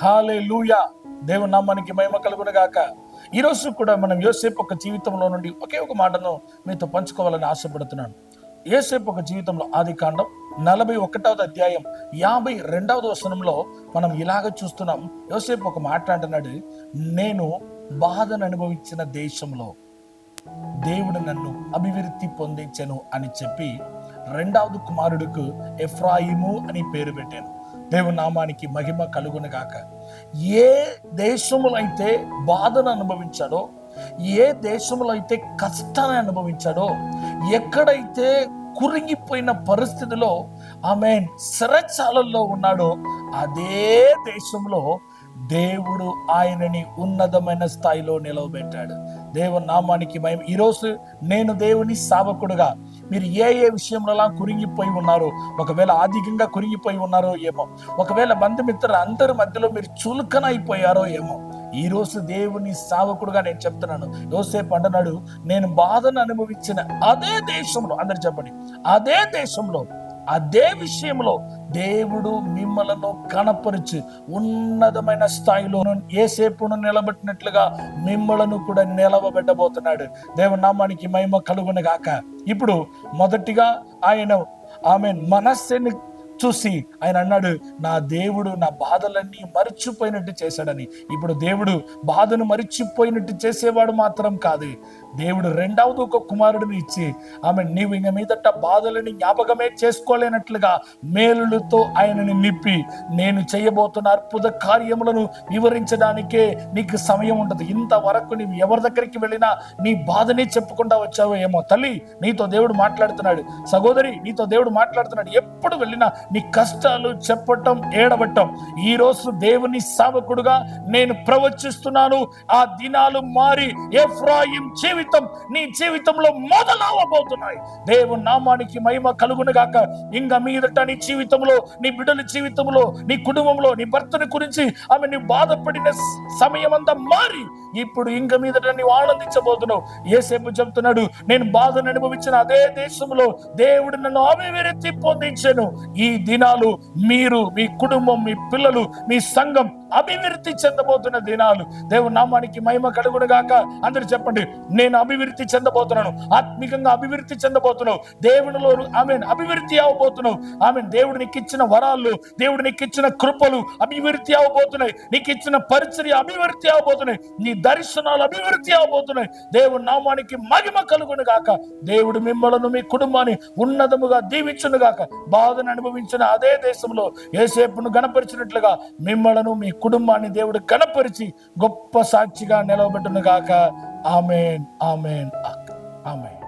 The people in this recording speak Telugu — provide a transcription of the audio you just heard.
హల్లెలూయా. దేవుని నామానికి మహిమ కలుగును గాక. ఈరోజు కూడా మనం యోసేపు ఒక జీవితంలో నుండి ఒకే ఒక మాటను మీతో పంచుకోవాలని ఆశపడుతున్నాను. యోసేపు ఒక జీవితంలో ఆదికాండం 41వ అధ్యాయం 52వ వచనంలో మనం ఇలాగ చూస్తున్నాం. యోసేపు ఒక మాట అంటున్నాడు, నేను బాధను అనుభవించిన దేశంలో దేవుడు నన్ను అభివృద్ధి పొందించెను అని చెప్పి రెండవది కుమారుడికి ఎఫ్రాయిము అని పేరు పెట్టాను. దేవుని నామానికి మహిమ కలుగును గాక. ఏ దేశములో అయితే బాధను అనుభవించాడో, ఏ దేశంలో అయితే కష్టాన్ని అనుభవించాడో, ఎక్కడైతే కురింగిపోయిన పరిస్థితిలో ఆమేన్ చెరసాలలో ఉన్నాడో, అదే దేశంలో దేవుడు ఆయనని ఉన్నతమైన స్థాయిలో నిలవబెట్టాడు. దేవుని నామానికి మహిమ. ఈరోజు నేను దేవుని సేవకుడుగా మీరు ఏ విషయంలో కురింగిపోయి ఉన్నారో, ఒకవేళ ఆర్థికంగా కురింగిపోయి ఉన్నారో ఏమో, ఒకవేళ బంధుమిత్రులు అందరి మధ్యలో మీరు చులకనైపోయారో ఏమో, ఈ రోజు దేవుని సేవకుడుగా నేను చెప్తున్నాను. యోసేపు అంటున్నాడు, నేను బాధను అనుభవించిన అదే దేశంలో, అందరు చెప్పండి, అదే దేశంలో, అదే విషయంలో దేవుడు మిమ్మలను కనపరిచి ఉన్నతమైన స్థాయిలో యోసేపును నిలబెట్టినట్లుగా మిమ్మలను కూడా నిలవబెట్టబోతున్నాడు. దేవుని నామానికి మహిమ కలుగును గాక. ఇప్పుడు మొదటిగా ఆయన మనస్సుని చూసి ఆయన అన్నాడు, నా దేవుడు నా బాధలన్నీ మరిచిపోయినట్టు చేశాడని. ఇప్పుడు దేవుడు బాధను మరిచిపోయినట్టు చేసేవాడు మాత్రం కాదు, దేవుడు రెండవది ఒక కుమారుడిని ఇచ్చి నీవు ఇంక మీదట బాధలని జ్ఞాపకమే చేసుకోలేనట్లుగా మేలులతో ఆయనని నింపి నేను చేయబోతున్న అద్భుత కార్యములను వివరించడానికే నీకు సమయం ఉండదు. ఇంతవరకు నీవు ఎవరి దగ్గరికి వెళ్ళినా నీ బాధనే చెప్పుకుంటా వచ్చావో ఏమో. తల్లి, నీతో దేవుడు మాట్లాడుతున్నాడు. సహోదరి, నీతో దేవుడు మాట్లాడుతున్నాడు. ఎప్పుడు వెళ్ళినా నీ కష్టాలు చెప్పటం, ఏడవటం. ఈ రోజు దేవుని సేవకుడుగా నేను ప్రవచిస్తున్నాను, ఆ దినాలు మారి ఎఫ్రాయిం జీవితం నీ జీవితంలో మొదలవబోతున్నాయి. దేవుని నామానికి మహిమ కలుగును గాక. ఇంకా మీదట నీ జీవితంలో, నీ బిడ్డల జీవితంలో, నీ కుటుంబంలో, నీ భర్తని గురించి నీ బాధపడిన సమయం అంతా మారి ఇప్పుడు ఇంక మీదట నీవు ఆనందించబోతున్నావు. యోసేపు చెప్తున్నాడు, నేను బాధను అనుభవించిన అదే దేశంలో దేవుడు నన్ను అభివృద్ధి పొందించెను. ఈ దినాలు మీరు, మీ కుటుంబం, మీ పిల్లలు, మీ సంఘం అభివృద్ధి చెందబోతున్న దినాలు. దేవుని నామానికి మహిమ కలుగును గాక. అందరూ చెప్పండి, నేను అభివృద్ధి చెందబోతున్నాను. ఆత్మికంగా అభివృద్ధి చెందబోతున్నావు. దేవునిలో అభివృద్ధి అవబోతున్నావు. దేవుడు నీకు ఇచ్చిన వరాలు, దేవుడు నీకు ఇచ్చిన కృపలు అభివృద్ధి అవబోతున్నాయి. నీకు ఇచ్చిన పరిచర్య అభివృద్ధి అవబోతున్నాయి. నీ దర్శనాలు అభివృద్ధి అవబోతున్నాయి. దేవుని నామానికి మహిమ కలుగును గాక. దేవుడు మిమ్మలను, మీ కుటుంబాన్ని ఉన్నతముగా దీవించును గాక. బాధను అనుభవించిన అదే దేశంలో యోసేపును గణపరిచినట్లుగా మిమ్మలను, మీ కుటుంబాన్ని దేవుడు గణపరిచి గొప్ప సాక్షిగా నిలవబెట్టును గాక. ఆమేన్, ఆమేన్, ఆమేన్.